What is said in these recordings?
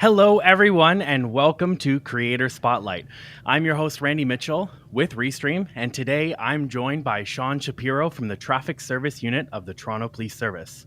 Hello, everyone, and welcome to Creator Spotlight. I'm your host, Randy Mitchell, with Restream, and today I'm joined by Sean Shapiro from the Traffic Service Unit of the Toronto Police Service.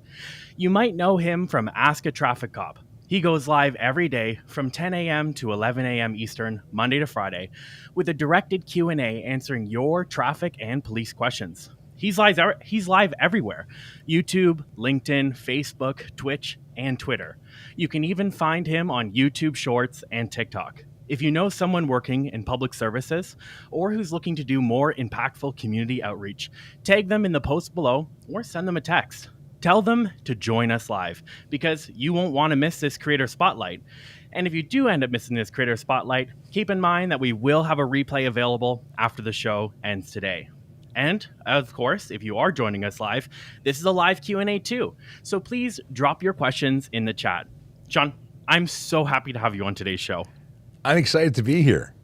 You might know him from Ask a Traffic Cop. He goes live every day from 10 a.m. to 11 a.m. Eastern, Monday to Friday, with a directed Q&A answering your traffic and police questions. He's live everywhere: YouTube, LinkedIn, Facebook, Twitch, and Twitter. You can even find him on YouTube Shorts and TikTok. If you know someone working in public services or who's looking to do more impactful community outreach, tag them in the post below or send them a text. Tell them to join us live because you won't want to miss this Creator Spotlight. And if you do end up missing this Creator Spotlight, keep in mind that we will have a replay available after the show ends today. And, of course, if you are joining us live, this is a live Q&A too. So please drop your questions in the chat. Sean, I'm so happy to have you on today's show. I'm excited to be here.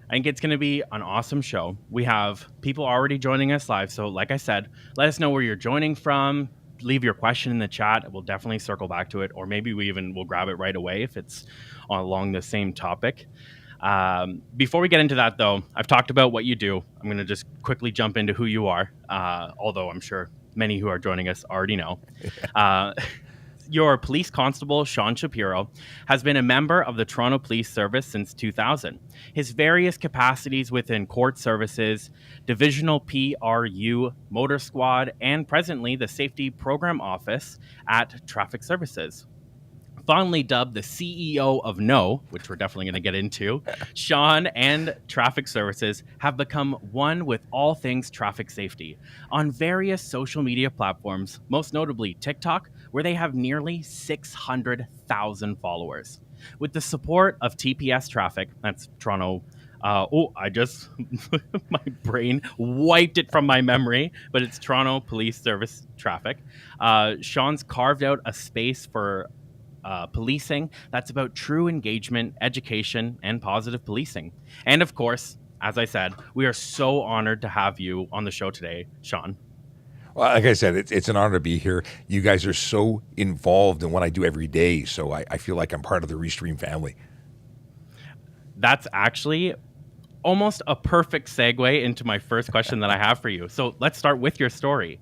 I think it's going to be an awesome show. We have people already joining us live. So like I said, let us know where you're joining from. Leave your question in the chat. We'll definitely circle back to it. Or maybe we even will grab it right away if it's along the same topic. Before we get into that, though, I've talked about what you do. I'm going to just quickly jump into who you are, although I'm sure many who are joining us already know. Your police constable, Sean Shapiro, has been a member of the Toronto Police Service since 2000. His various capacities within court services, divisional PRU, motor squad, and presently the safety program office at Traffic Services. Fondly dubbed the CEO of No, which we're definitely going to get into, Sean and Traffic Services have become one with all things traffic safety on various social media platforms, most notably TikTok, where they have nearly 600,000 followers. With the support of TPS Traffic, that's Toronto. My brain wiped it from my memory, but it's Toronto Police Service Traffic. Sean's carved out a space for policing that's about true engagement, education, and positive policing. And of course, as I said, we are so honored to have you on the show today, Sean. Well, like I said, it's an honor to be here. You guys are so involved in what I do every day, so I feel like I'm part of the Restream family. That's actually almost a perfect segue into my first question that I have for you. So let's start with your story.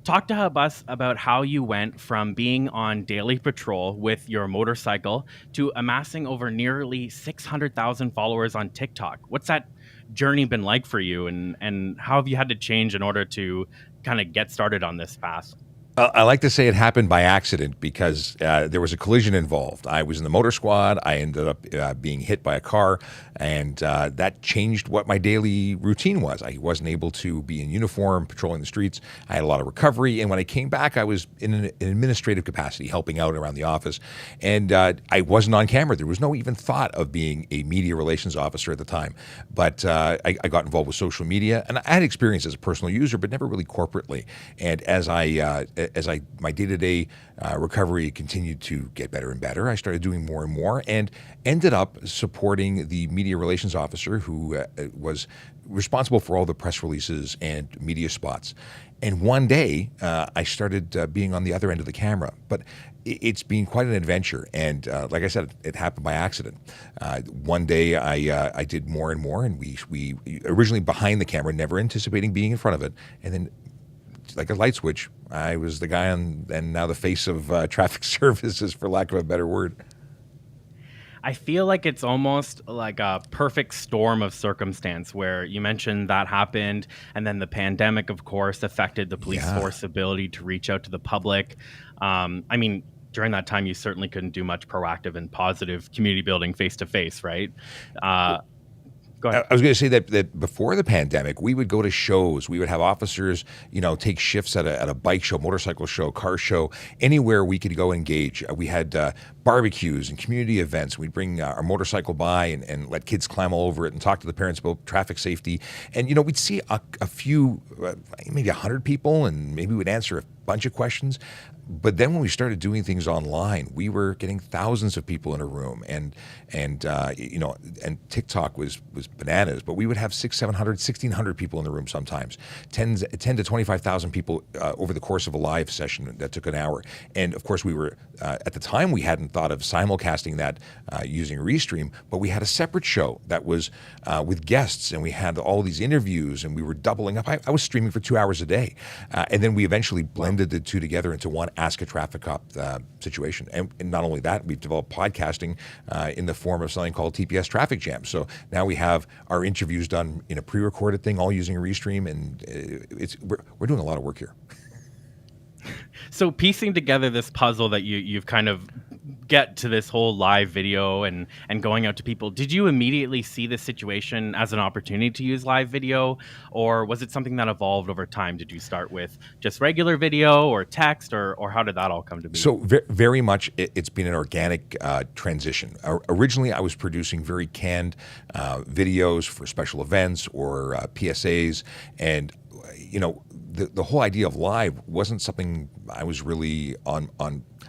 Talk to us about how you went from being on daily patrol with your motorcycle to amassing over nearly 600,000 followers on TikTok. What's that journey been like for you, and how have you had to change in order to kind of get started on this path? I like to say it happened by accident because there was a collision involved. I was in the motor squad. I ended up being hit by a car, and that changed what my daily routine was. I wasn't able to be in uniform, patrolling the streets. I had a lot of recovery, and when I came back, I was in an administrative capacity, helping out around the office, and I wasn't on camera. There was no even thought of being a media relations officer at the time, but I got involved with social media, and I had experience as a personal user, but never really corporately. And as my day-to-day recovery continued to get better and better, I started doing more and more and ended up supporting the media relations officer who was responsible for all the press releases and media spots. And one day, I started being on the other end of the camera. But it's been quite an adventure. And like I said, it happened by accident. One day, I did more and more, and we originally behind the camera, never anticipating being in front of it. And then, like a light switch, I was the guy and now the face of traffic services, for lack of a better word. I feel like it's almost like a perfect storm of circumstance where you mentioned that happened, and then the pandemic, of course, affected the police force ability to reach out to the public. I mean, during that time, you certainly couldn't do much proactive and positive community building face-to-face, right? Go ahead. I was going to say that before the pandemic, we would go to shows. We would have officers, take shifts at a bike show, motorcycle show, car show, anywhere we could go engage. We had barbecues and community events. We'd bring our motorcycle by and let kids climb all over it and talk to the parents about traffic safety. And, we'd see a few, maybe 100 people, and maybe we'd answer bunch of questions. But then when we started doing things online, we were getting thousands of people in a room, and TikTok was bananas. But we would have 600, 700, 1,600 people in the room sometimes, 10 to 25,000 people over the course of a live session that took an hour. And of course, we were at the time we hadn't thought of simulcasting that using Restream, but we had a separate show that was with guests, and we had all these interviews, and we were doubling up. I was streaming for 2 hours a day, and then we eventually blended the two together into one Ask a Traffic Cop situation. And not only that, we've developed podcasting in the form of something called TPS Traffic Jam. So now we have our interviews done in a pre-recorded thing, all using Restream, and we're doing a lot of work here. So piecing together this puzzle that you've kind of get to this whole live video and going out to people, did you immediately see this situation as an opportunity to use live video, or was it something that evolved over time? Did you start with just regular video or text, or how did that all come to be? So very much it's been an organic transition. Originally, I was producing very canned videos for special events or PSAs, and the whole idea of live wasn't something I was really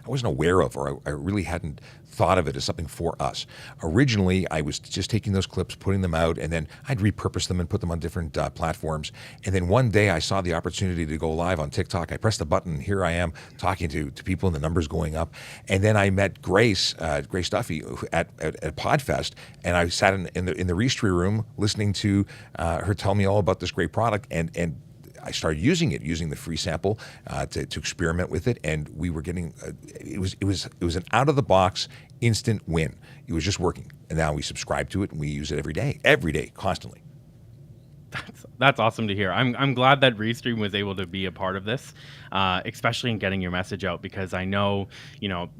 I wasn't aware of, or I really hadn't thought of it as something for us. Originally, I was just taking those clips, putting them out, and then I'd repurpose them and put them on different platforms. And then one day I saw the opportunity to go live on TikTok. I pressed the button, and here I am talking to people, and the numbers going up. And then I met Grace Duffy at Podfest, and I sat in the Restream room listening to her tell me all about this great product, and I started using the free sample to experiment with it, and we were getting it was an out of the box instant win. It was just working, and now we subscribe to it and we use it every day, constantly. That's awesome to hear. I'm glad that Restream was able to be a part of this, especially in getting your message out, because I know,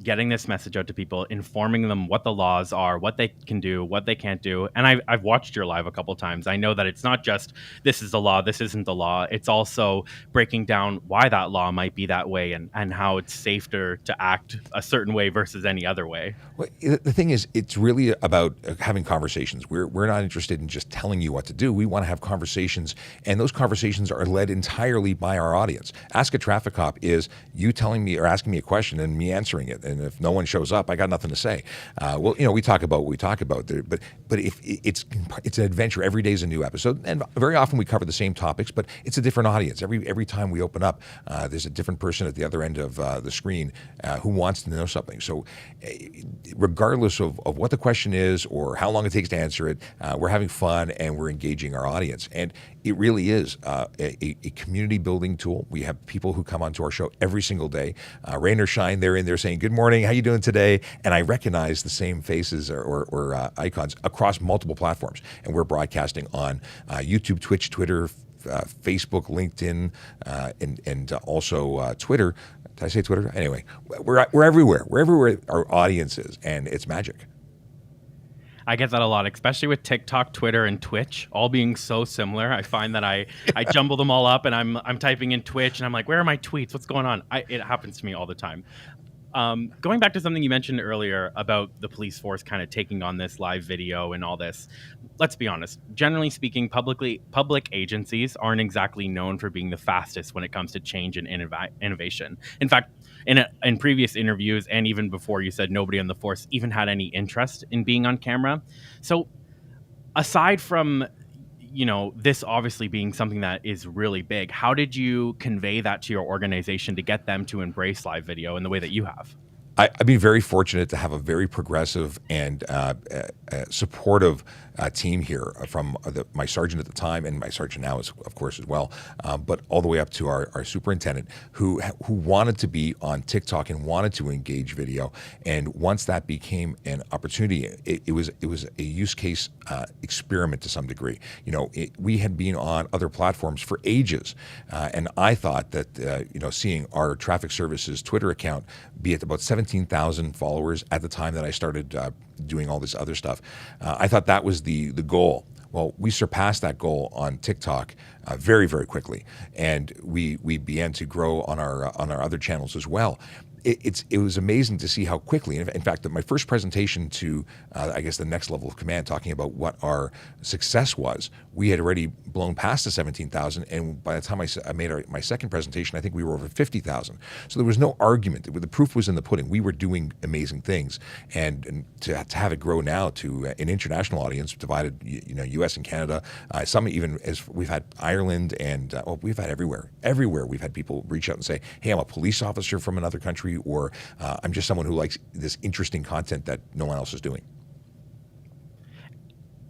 getting this message out to people, informing them what the laws are, what they can do, what they can't do. And I've watched your live a couple times. I know that it's not just this is the law, this isn't the law. It's also breaking down why that law might be that way, and how it's safer to act a certain way versus any other way. Well, the thing is, it's really about having conversations. We're not interested in just telling you what to do. We want to have conversations, and those conversations are led entirely by our audience. Ask a Traffic Cop is you telling me or asking me a question and me answering it. And if no one shows up, I got nothing to say. We talk about what we talk about there, but if it's an adventure. Every day is a new episode, and very often we cover the same topics, but it's a different audience. Every time we open up, there's a different person at the other end of the screen who wants to know something. So regardless of what the question is or how long it takes to answer it, we're having fun and we're engaging our audience. And it really is a community building tool. We have people who come onto our show every single day, rain or shine. They're in there saying, "Good morning, how you doing today?" And I recognize the same faces or icons across multiple platforms. And we're broadcasting on YouTube, Twitch, Twitter, Facebook, LinkedIn, and also Twitter. Did I say Twitter? Anyway, we're everywhere. We're everywhere our audience is, and it's magic. I get that a lot, especially with TikTok, Twitter, and Twitch all being so similar. I find that I jumble them all up, and I'm typing in Twitch, and I'm like, where are my tweets? What's going on? It happens to me all the time. Going back to something you mentioned earlier about the police force kind of taking on this live video and all this, let's be honest. Generally speaking, public agencies aren't exactly known for being the fastest when it comes to change and innovation. In fact, in previous interviews and even before, you said nobody on the force even had any interest in being on camera. So aside from this obviously being something that is really big, how did you convey that to your organization to get them to embrace live video in the way that you have? I've been very fortunate to have a very progressive and supportive team here from my sergeant at the time, and my sergeant now is, of course, as well, but all the way up to our superintendent who wanted to be on TikTok and wanted to engage video. And once that became an opportunity, it was a use case experiment to some degree. We had been on other platforms for ages, and I thought that seeing our traffic services Twitter account be at about 17,000 followers at the time that I started doing all this other stuff, I thought that was the goal. Well, we surpassed that goal on TikTok very, very quickly, and we began to grow on our other channels as well. it was amazing to see how quickly. In fact, my first presentation to I guess the next level of command, talking about what our success was, we had already blown past the 17,000, and by the time I made my second presentation, I think we were over 50,000. So there was no argument. The proof was in the pudding. We were doing amazing things, and to have it grow now to an international audience, divided, U.S. and Canada. Some even as we've had Ireland, and we've had everywhere. Everywhere we've had people reach out and say, "Hey, I'm a police officer from another country," or "I'm just someone who likes this interesting content that no one else is doing."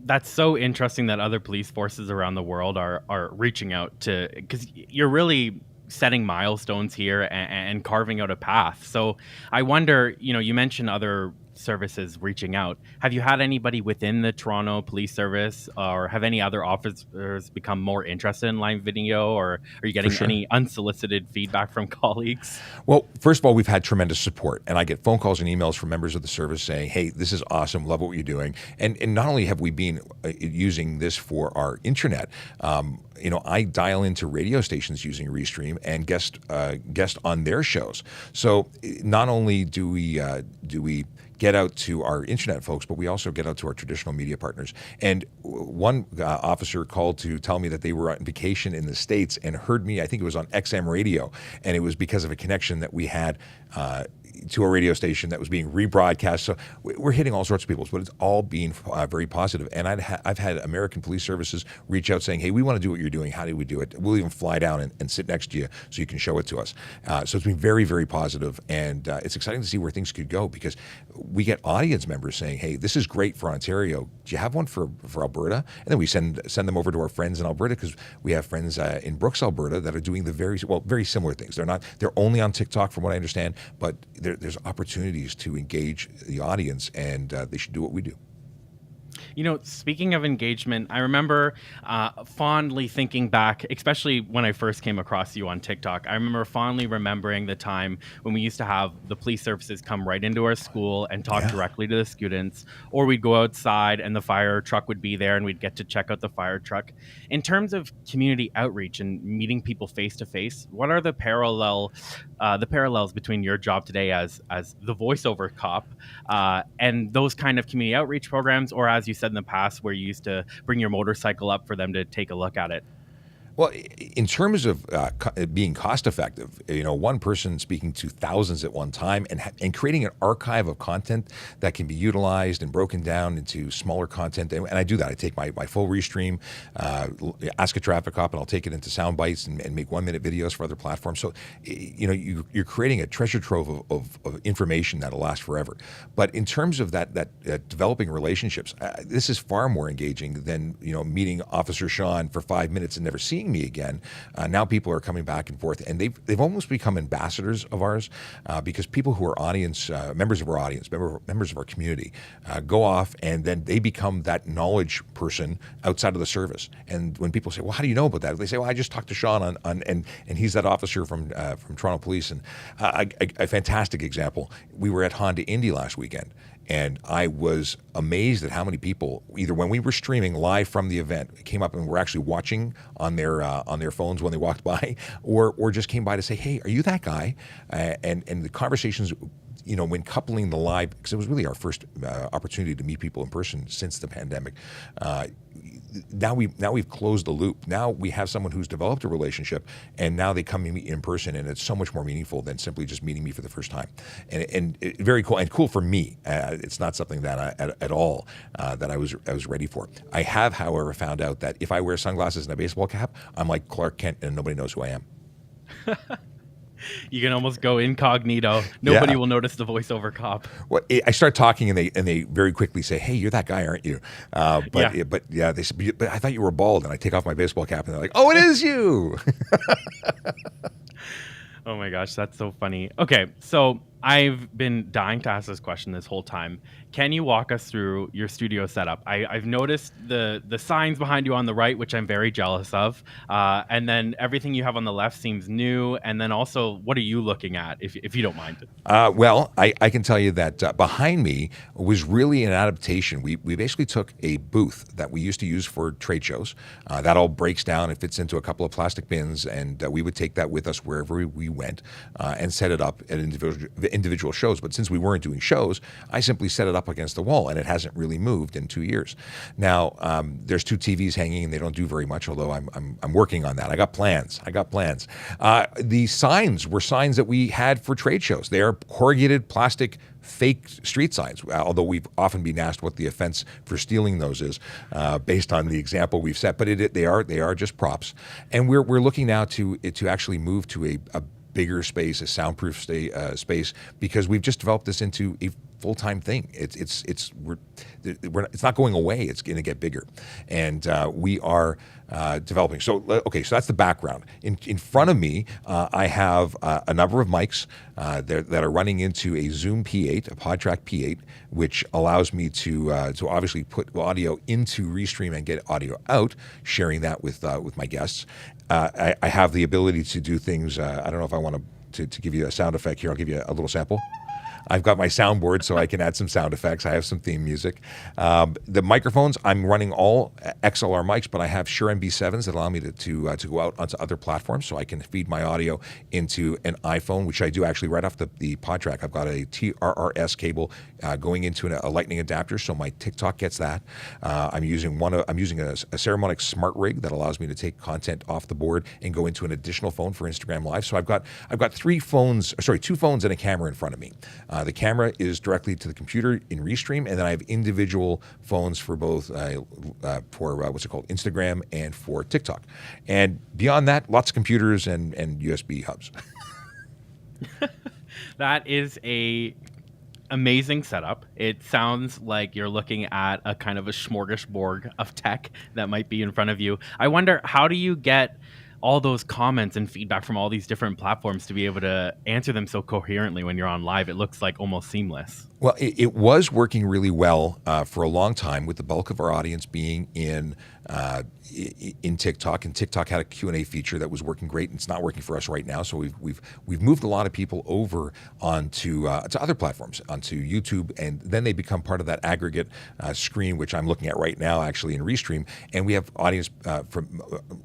That's so interesting that other police forces around the world are reaching out to, because you're really setting milestones here and carving out a path. So I wonder, you mentioned other services reaching out. Have you had anybody within the Toronto Police Service, or have any other officers become more interested in live video, or are you getting any unsolicited feedback from colleagues? Well, first of all, we've had tremendous support, and I get phone calls and emails from members of the service saying, "Hey, this is awesome, love what you're doing." And not only have we been using this for our intranet, I dial into radio stations using Restream and guest on their shows. So not only do we get out to our internet folks, but we also get out to our traditional media partners. And one officer called to tell me that they were on vacation in the States and heard me, I think it was on XM radio, and it was because of a connection that we had to a radio station that was being rebroadcast. So we're hitting all sorts of people, but it's all being very positive. And I've had American police services reach out saying, "Hey, we want to do what you're doing. How do we do it? We'll even fly down and sit next to you so you can show it to us." So it's been very, very positive, and it's exciting to see where things could go, because we get audience members saying, "Hey, this is great for Ontario. Do you have one for Alberta?" And then we send them over to our friends in Alberta, because we have friends in Brooks, Alberta, that are doing the very similar things. They're only on TikTok, from what I understand, but there's opportunities to engage the audience, and they should do what we do. Speaking of engagement, I remember fondly thinking back, especially when I first came across you on TikTok. I remember fondly remembering the time when we used to have the police services come right into our school and talk directly to the students, or we'd go outside and the fire truck would be there and we'd get to check out the fire truck. In terms of community outreach and meeting people face to face, what are the parallels between your job today as the voiceover cop and those kind of community outreach programs, or as you said in the past, where you used to bring your motorcycle up for them to take a look at it? Well, in terms of being cost effective, one person speaking to thousands at one time, and creating an archive of content that can be utilized and broken down into smaller content. And I do that. I take my full Restream, Ask a Traffic Cop, and I'll take it into sound bites and make 1-minute videos for other platforms. So, you're creating a treasure trove of information that'll last forever. But in terms of that developing relationships, this is far more engaging than meeting Officer Sean for 5 minutes and never seeing me again. Now people are coming back and forth, and they've almost become ambassadors of ours, because people who are members of our audience, members of our community, go off and then they become that knowledge person outside of the service. And when people say, "Well, how do you know about that?" They say, "Well, I just talked to Sean and he's that officer from Toronto Police." And a fantastic example: we were at Honda Indy last weekend, and I was amazed at how many people, either when we were streaming live from the event, came up and were actually watching on their phones when they walked by, or just came by to say, "Hey, are you that guy?" And the conversations, when coupling the live, because it was really our first opportunity to meet people in person since the pandemic. Now we've closed the loop. Now we have someone who's developed a relationship, and now they come and meet in person, and it's so much more meaningful than simply just meeting me for the first time. And very cool, and cool for me. It's not something that at all that I was ready for. I have, however, found out that if I wear sunglasses and a baseball cap, I'm like Clark Kent, and nobody knows who I am. You can almost go incognito. Nobody will notice the voiceover cop. Well, I start talking, and they very quickly say, "Hey, you're that guy, aren't you?" But they said, "But I thought you were bald." And I take off my baseball cap, and they're like, "Oh, it is you." Oh my gosh, that's so funny. Okay, so I've been dying to ask this question this whole time. Can you walk us through your studio setup? I've noticed the signs behind you on the right, which I'm very jealous of, and then everything you have on the left seems new. And then also, what are you looking at, if you don't mind? Well, I can tell you that behind me was really an adaptation. We basically took a booth that we used to use for trade shows. That all breaks down and fits into a couple of plastic bins, and we would take that with us wherever we went and set it up at individual shows. But since we weren't doing shows, I simply set it up against the wall, and it hasn't really moved in 2 years. Now, there's two TVs hanging, and they don't do very much, although I'm working on that. I got plans. The signs were signs that we had for trade shows. They are corrugated plastic fake street signs, although we've often been asked what the offense for stealing those is based on the example we've set. But they are just props. And we're looking now to actually move to a bigger space, a soundproof space, because we've just developed this into a full-time thing. It's not going away. It's going to get bigger, and we are developing. So so that's the background. In front of me, I have a number of mics that are running into a Zoom P8, a PodTrack P8, which allows me to obviously put audio into Restream and get audio out, sharing that with my guests. I have the ability to do things. I don't know if I want to give you a sound effect here. I'll give you a little sample. I've got my soundboard so I can add some sound effects. I have some theme music. The microphones, I'm running all XLR mics, but I have Shure MB7s that allow me to go out onto other platforms, so I can feed my audio into an iPhone, which I do actually right off the PodTrack. I've got a TRRS cable going into a lightning adapter, so my TikTok gets that. I'm using a Ceramonic smart rig that allows me to take content off the board and go into an additional phone for Instagram Live. So I've got two phones and a camera in front of me. The camera is directly to the computer in Restream, and then I have individual phones for both Instagram and for TikTok. And beyond that, lots of computers and USB hubs. That is a amazing setup. It sounds like you're looking at a kind of a smorgasbord of tech that might be in front of you. I wonder, how do you get all those comments and feedback from all these different platforms to be able to answer them so coherently when you're on live? It looks like almost seamless. Well, it was working really well for a long time, with the bulk of our audience being in TikTok, and TikTok had a Q&A feature that was working great, and it's not working for us right now. So we've moved a lot of people over onto to other platforms, onto YouTube, and then they become part of that aggregate screen, which I'm looking at right now, actually in Restream. And we have audience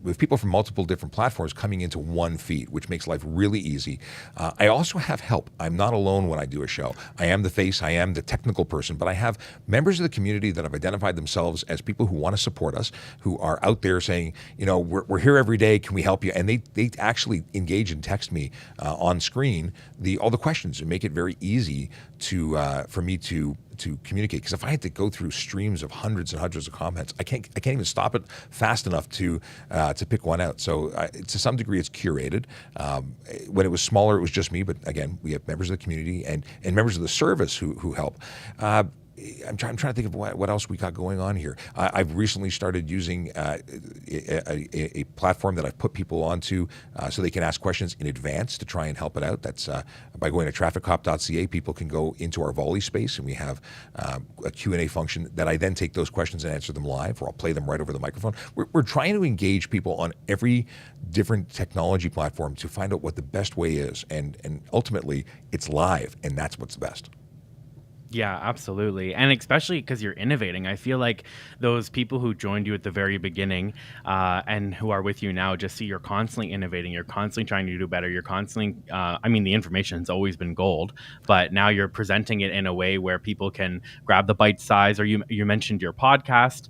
with people from multiple different platforms coming into one feed, which makes life really easy. I also have help. I'm not alone when I do a show. I am the face. I am the technical person, but I have members of the community that have identified themselves as people who want to support us, who are out there saying, we're here every day. Can we help you? And they actually engage and text me on screen all the questions, and make it very easy for me to communicate. Because if I had to go through streams of hundreds and hundreds of comments, I can't even stop it fast enough to pick one out. So to some degree, it's curated. When it was smaller, it was just me. But again, we have members of the community and members of the service who help. I'm trying to think of what else we got going on here. I've recently started using a platform that I've put people onto so they can ask questions in advance to try and help it out. That's by going to trafficcop.ca. People can go into our Volley space, and we have a Q&A function that I then take those questions and answer them live, or I'll play them right over the microphone. We're trying to engage people on every different technology platform to find out what the best way is, and ultimately it's live, and that's what's the best. Yeah, absolutely. And especially because you're innovating. I feel like those people who joined you at the very beginning and who are with you now just see you're constantly innovating. You're constantly trying to do better. You're constantly, the information's always been gold, but now you're presenting it in a way where people can grab the bite size. Or you mentioned your podcast.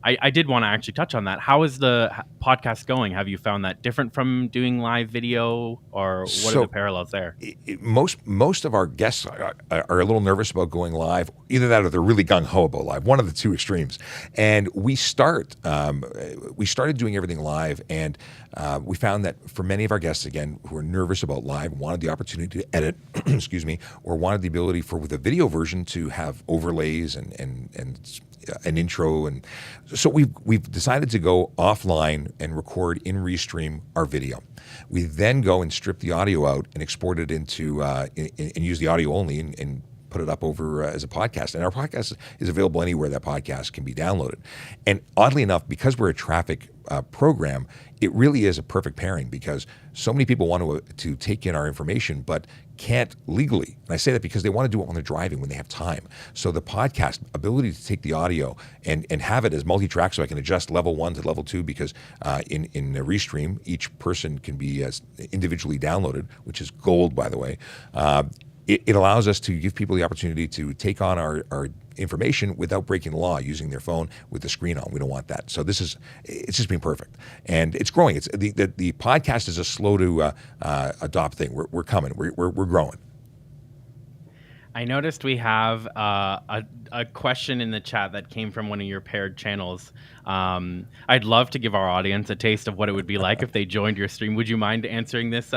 I did want to actually touch on that. How is the podcast going? Have you found that different from doing live video, or what are the parallels there? Most of our guests are a little nervous about going live. Either that, or they're really gung-ho about live. One of the two extremes. And we started doing everything live, and we found that for many of our guests, again, who are nervous about live, wanted the opportunity to edit, excuse me, or wanted the ability with a video version to have overlays and an intro, and So we've decided to go offline and record in Restream our video. We then go and strip the audio out and export it into and use the audio only and put it up over as a podcast. And our podcast is available anywhere that podcast can be downloaded. And oddly enough, because we're a traffic program, it really is a perfect pairing because so many people want to take in our information, but can't legally. And I say that because they want to do it when they're driving, when they have time. So the podcast ability to take the audio and have it as multi-track, so I can adjust level 1 to level 2, because in Restream, each person can be individually downloaded, which is gold, by the way. It allows us to give people the opportunity to take on our information without breaking the law, using their phone with the screen on. We don't want that. So it's just been perfect. And it's growing. It's the podcast is a slow to adopt thing. We're coming. We're growing. I noticed we have a question in the chat that came from one of your paired channels. I'd love to give our audience a taste of what it would be like if they joined your stream. Would you mind answering this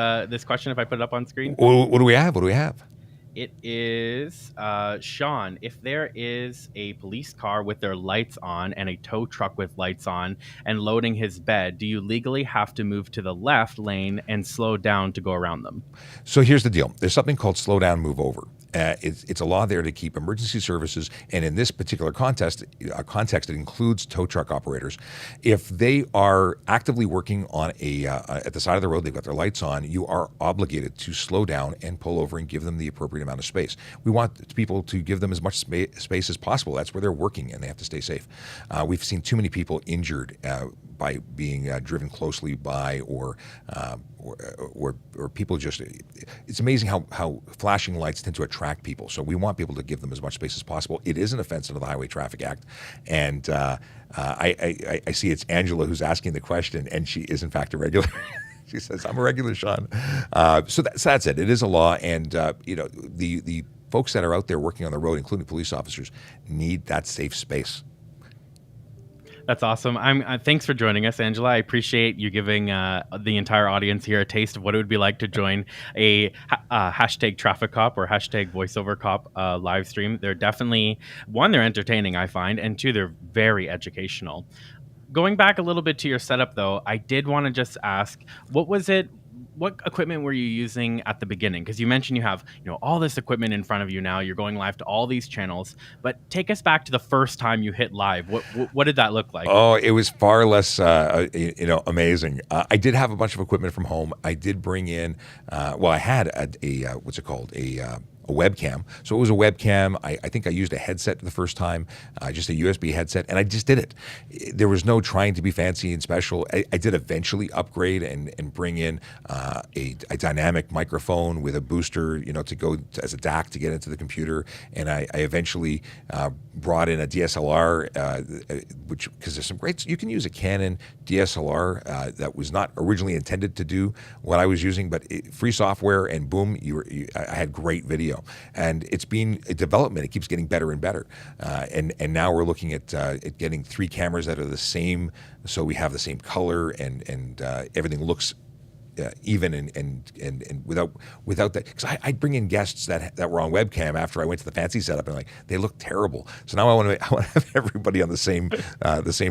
question if I put it up on screen? What do we have? What do we have? It is, Sean, if there is a police car with their lights on and a tow truck with lights on and loading his bed, do you legally have to move to the left lane and slow down to go around them? So here's the deal. There's something called slow down, move over. It's a law there to keep emergency services, and in this particular context, it includes tow truck operators. If they are actively working on at the side of the road, they've got their lights on, you are obligated to slow down and pull over and give them the appropriate amount of space. We want people to give them as much space as possible. That's where they're working, and they have to stay safe. We've seen too many people injured by being driven closely by or people just. It's amazing how flashing lights tend to attract people. So we want people to give them as much space as possible. It is an offense under the Highway Traffic Act, and I see it's Angela who's asking the question, and she is in fact a regular. She says, "I'm a regular, Sean." So that's it. It is a law, and the folks that are out there working on the road, including police officers, need that safe space. That's awesome. Thanks for joining us, Angela. I appreciate you giving the entire audience here a taste of what it would be like to join a hashtag traffic cop or hashtag voiceover cop live stream. They're definitely, one, they're entertaining, I find, and two, they're very educational. Going back a little bit to your setup, though, I did want to just ask, what equipment were you using at the beginning? Because you mentioned you have all this equipment in front of you now. You're going live to all these channels. But take us back to the first time you hit live. What did that look like? Oh, it was far less amazing. I did have a bunch of equipment from home. I did bring in. I had a what's it called, a webcam. So it was a webcam. I think I used a headset the first time, just a USB headset, and I just did it. There was no trying to be fancy and special. I did eventually upgrade and bring in a dynamic microphone with a booster, to go as a DAC to get into the computer. And I eventually brought in a DSLR, because there's some great, you can use a Canon DSLR that was not originally intended to do what I was using, but free software, and boom, I had great video. And it's been a development. It keeps getting better and better. And now we're looking at getting 3 cameras that are the same, so we have the same color and everything looks even and without that. Because I'd bring in guests that were on webcam after I went to the fancy setup, and they look terrible. So now I want to have everybody on the same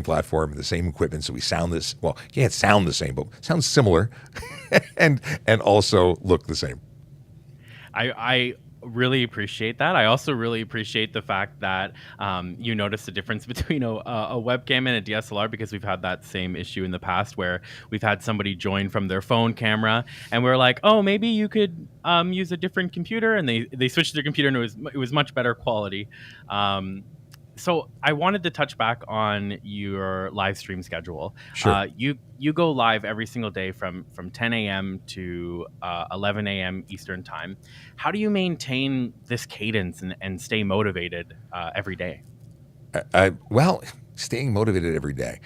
platform, the same equipment, so we sound this. Well, you can't sound the same, but sound similar, and also look the same. I really appreciate that. I also really appreciate the fact that you noticed the difference between a webcam and a DSLR, because we've had that same issue in the past where we've had somebody join from their phone camera and we're like, oh, maybe you could use a different computer, and they switched their computer and it was much better quality. So I wanted to touch back on your live stream schedule. Sure. You go live every single day from 10 a.m. to 11 a.m. Eastern time. How do you maintain this cadence and stay motivated every day? Staying motivated every day.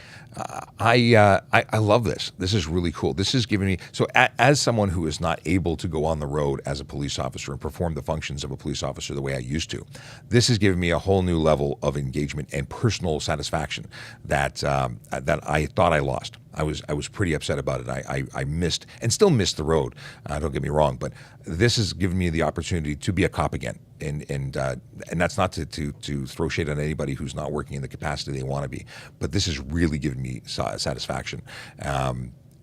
I love this. This is really cool. This is giving me, so as someone who is not able to go on the road as a police officer and perform the functions of a police officer the way I used to, this has given me a whole new level of engagement and personal satisfaction that I thought I lost. I was pretty upset about it. I missed and still miss the road. Don't get me wrong, but this has given me the opportunity to be a cop again. and that's not to throw shade on anybody who's not working in the capacity they want to be, but this has really given me satisfaction.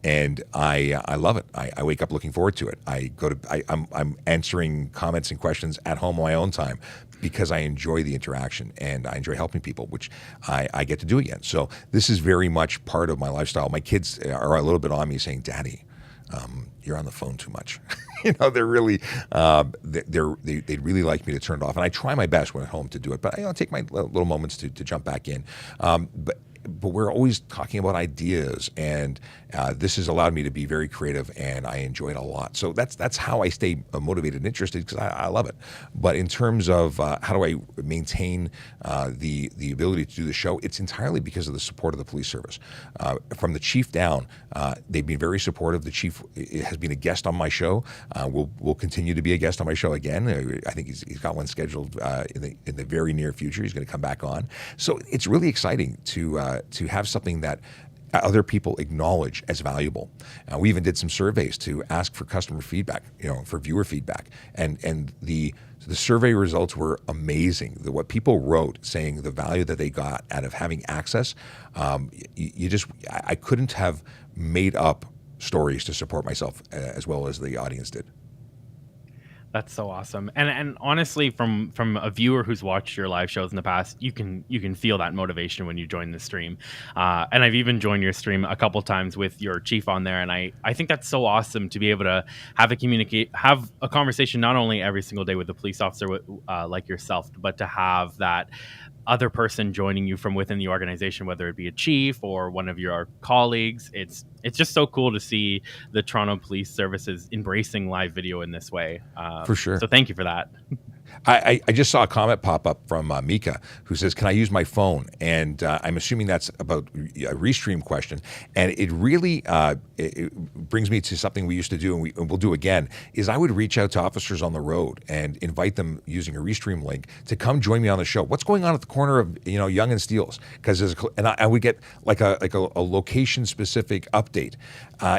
And I love it. I wake up looking forward to it. I'm answering comments and questions at home on my own time because I enjoy the interaction and I enjoy helping people, which I get to do again. So this is very much part of my lifestyle. My kids are a little bit on me saying, "Daddy, you're on the phone too much." They're really they'd really like me to turn it off, and I try my best when at home to do it. But I take my little moments to jump back in. But we're always talking about ideas, and this has allowed me to be very creative, and I enjoy it a lot. So that's how I stay motivated and interested, because I love it. But in terms of how do I maintain the ability to do the show, it's entirely because of the support of the police service. From the chief down, they've been very supportive. The chief has been a guest on my show. Will continue to be a guest on my show again. I think he's got one scheduled in the very near future. He's going to come back on. So it's really exciting to have something that other people acknowledge as valuable. We even did some surveys to ask for customer feedback, for viewer feedback, and the survey results were amazing. What people wrote saying the value that they got out of having access, I couldn't have made up stories to support myself as well as the audience did. That's so awesome. And honestly, from a viewer who's watched your live shows in the past, you can feel that motivation when you join the stream. And I've even joined your stream a couple times with your chief on there, and I think that's so awesome to be able to have a conversation not only every single day with a police officer like yourself, but to have that other person joining you from within the organization, whether it be a chief or one of your colleagues. It's just so cool to see the Toronto Police Services embracing live video in this way. For sure. So thank you for that. I just saw a comment pop up from Mika, who says, "Can I use my phone?" And I'm assuming that's about a Restream question. And it really it brings me to something we used to do, and we'll do again, is I would reach out to officers on the road and invite them using a Restream link to come join me on the show. What's going on at the corner of Yonge and Steeles? Because I would get like a location specific update.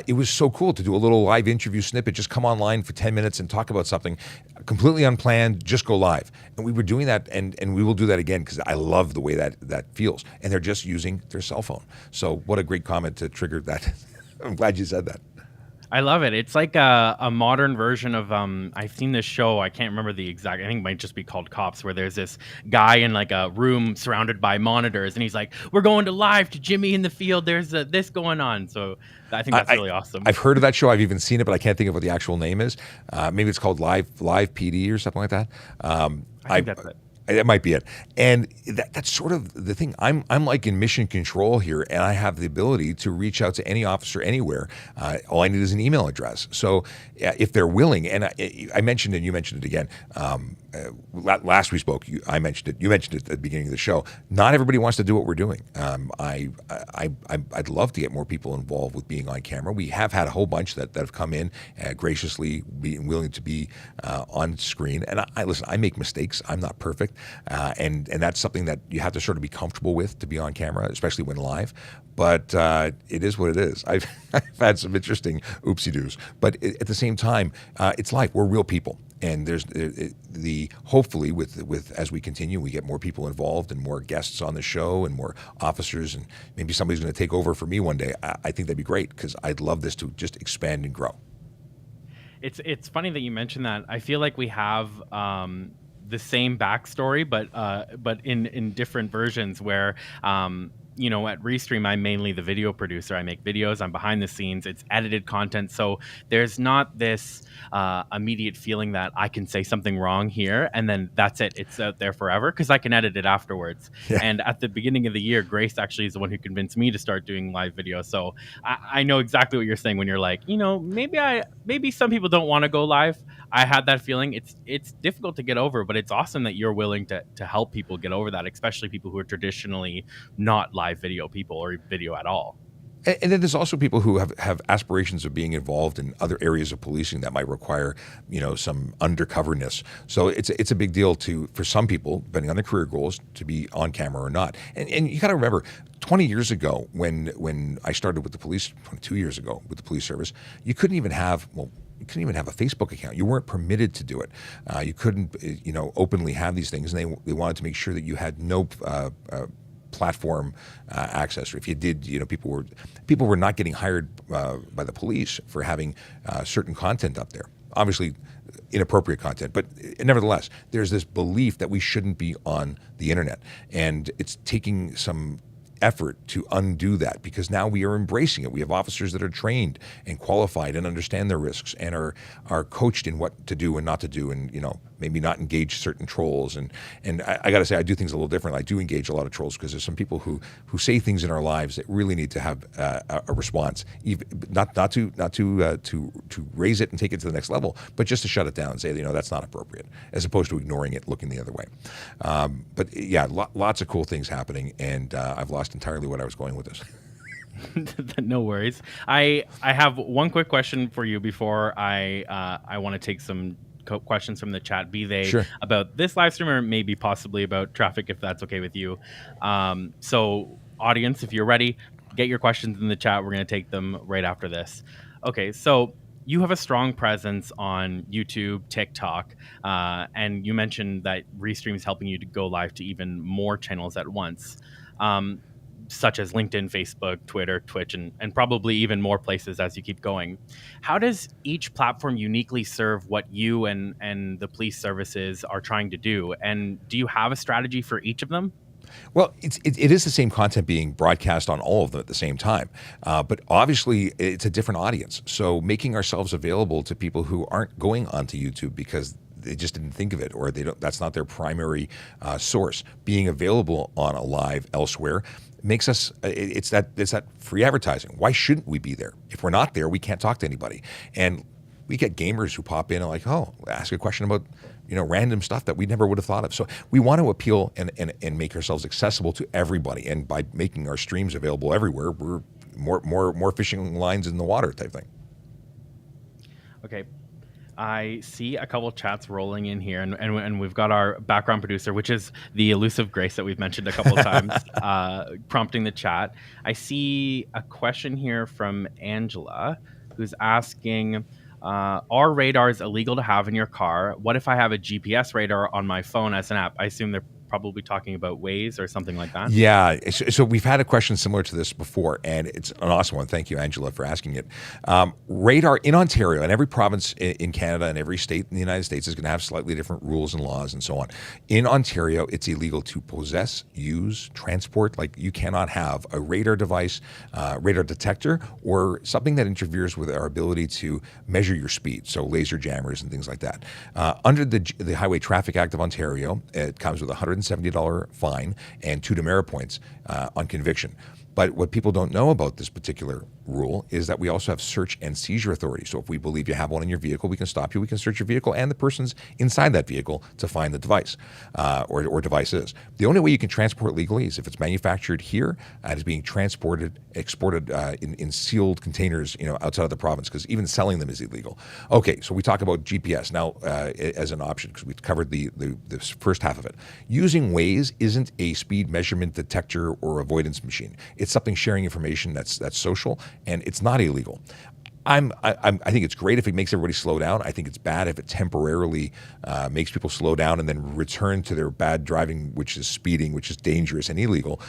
It was so cool to do a little live interview snippet, just come online for 10 minutes and talk about something completely unplanned, just go live. And we were doing that, and we will do that again, because I love the way that feels. And they're just using their cell phone. So what a great comment to trigger that. I'm glad you said that. I love it. It's like a modern version of I've seen this show. I can't remember the exact. I think it might just be called Cops, where there's this guy in like a room surrounded by monitors, and he's like, "We're going to live to Jimmy in the field. There's this going on." So I think that's really awesome. I've heard of that show. I've even seen it, but I can't think of what the actual name is. Maybe it's called Live PD or something like that. I think that's it. That might be it. And that's sort of the thing. I'm like in mission control here, and I have the ability to reach out to any officer anywhere. All I need is an email address. So if they're willing, and I mentioned it, you mentioned it again. Last we spoke, I mentioned it. You mentioned it at the beginning of the show. Not everybody wants to do what we're doing. I'd love to get more people involved with being on camera. We have had a whole bunch that have come in graciously being willing to be on screen. And listen, I make mistakes. I'm not perfect. And that's something that you have to sort of be comfortable with to be on camera, especially when live. But it is what it is. I've had some interesting oopsie-doos. But at the same time, it's live. We're real people. And there's hopefully with as we continue, we get more people involved and more guests on the show and more officers, and maybe somebody's going to take over for me one day. I think that'd be great, because I'd love this to just expand and grow. It's funny that you mentioned that. I feel like we have the same backstory, but in different versions, where at Restream, I'm mainly the video producer. I make videos. I'm behind the scenes. It's edited content. So there's not this immediate feeling that I can say something wrong here and then that's it. It's out there forever, because I can edit it afterwards. Yeah. And at the beginning of the year, Grace actually is the one who convinced me to start doing live video. So I know exactly what you're saying when you're like, maybe some people don't want to go live. I had that feeling. It's difficult to get over, but it's awesome that you're willing to help people get over that, especially people who are traditionally not live video people or video at all. And then there's also people who have aspirations of being involved in other areas of policing that might require, some undercoverness. So it's a big deal for some people, depending on their career goals, to be on camera or not. And you got to remember, 20 years ago, when I started with the police, 22 years ago with the police service, you couldn't even have, even have a Facebook account. You weren't permitted to do it. You couldn't, openly have these things, and they wanted to make sure that you had no platform access. Or if you did, people were not getting hired by the police for having certain content up there. Obviously, inappropriate content, but nevertheless, there's this belief that we shouldn't be on the internet, and it's taking some effort to undo that, because now we are embracing it. We have officers that are trained and qualified and understand their risks and are coached in what to do and not to do, and maybe not engage certain trolls. And I got to say, I do things a little different. I do engage a lot of trolls because there's some people who say things in our lives that really need to have a response, even, not to raise it and take it to the next level, but just to shut it down and say, that's not appropriate, as opposed to ignoring it, looking the other way. But yeah, lots of cool things happening, and I've lost entirely what I was going with this. No worries. I have one quick question for you before I want to take some questions from the chat, be they Sure. about this live stream or maybe possibly about traffic, if that's okay with you. So audience, if you're ready, get your questions in the chat. We're going to take them right after this. Okay, so you have a strong presence on YouTube, TikTok, and you mentioned that Restream is helping you to go live to even more channels at once, such as LinkedIn, Facebook, Twitter, Twitch, and probably even more places as you keep going. How does each platform uniquely serve what you and the police services are trying to do? And do you have a strategy for each of them? Well, it is the same content being broadcast on all of them at the same time, but obviously it's a different audience. So making ourselves available to people who aren't going onto YouTube because they just didn't think of it, or that's not their primary source, being available on a live elsewhere makes us, it's that free advertising. Why shouldn't we be there? If we're not there, we can't talk to anybody. And we get gamers who pop in and like, ask a question about, random stuff that we never would have thought of. So we want to appeal and make ourselves accessible to everybody. And by making our streams available everywhere, we're more fishing lines in the water type thing. Okay. I see a couple chats rolling in here, and we've got our background producer, which is the elusive Grace that we've mentioned a couple of times, prompting the chat. I see a question here from Angela, who's asking, are radars illegal to have in your car? What if I have a GPS radar on my phone as an app? I assume they're probably talking about Waze or something like that. Yeah, so we've had a question similar to this before, and it's an awesome one. Thank you, Angela, for asking it. Radar in Ontario, and every province in Canada and every state in the United States is going to have slightly different rules and laws and so on. In Ontario, it's illegal to possess, use, transport. Like, you cannot have a radar device, radar detector, or something that interferes with our ability to measure your speed, so laser jammers and things like that. Under the Highway Traffic Act of Ontario, it comes with $170 fine and 2 demerit points on conviction. But what people don't know about this particular rule is that we also have search and seizure authority. So if we believe you have one in your vehicle, we can stop you, we can search your vehicle and the person's inside that vehicle to find the device or devices. The only way you can transport legally is if it's manufactured here and is being exported in sealed containers, outside of the province, because even selling them is illegal. Okay, so we talk about GPS now as an option, because we've covered the first half of it. Using Waze isn't a speed measurement detector or avoidance machine. It's something sharing information that's social, and it's not illegal. I think it's great if it makes everybody slow down. I think it's bad if it temporarily makes people slow down and then return to their bad driving, which is speeding, which is dangerous and illegal.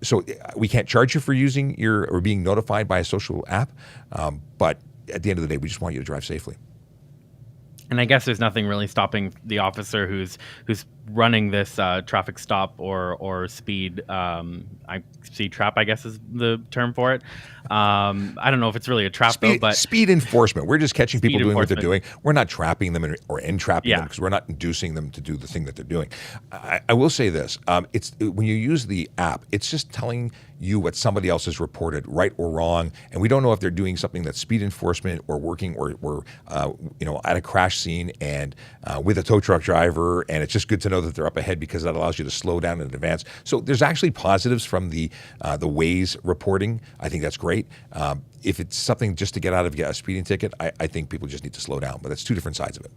So we can't charge you for using or being notified by a social app, but at the end of the day, we just want you to drive safely. And I guess there's nothing really stopping the officer who's running this traffic stop or speed speed trap, I guess is the term for it. I don't know if it's really a trap though, but speed enforcement. We're just catching people doing what they're doing. We're not trapping them or entrapping them, because we're not inducing them to do the thing that they're doing. I will say this: it's when you use the app, it's just telling you what somebody else has reported, right or wrong, and we don't know if they're doing something that's speed enforcement or working or at a crash scene and with a tow truck driver, and it's just good to know that they're up ahead, because that allows you to slow down in advance. So there's actually positives from the Waze reporting. I think that's great. If it's something just to get out of a speeding ticket, I think people just need to slow down, but that's two different sides of it.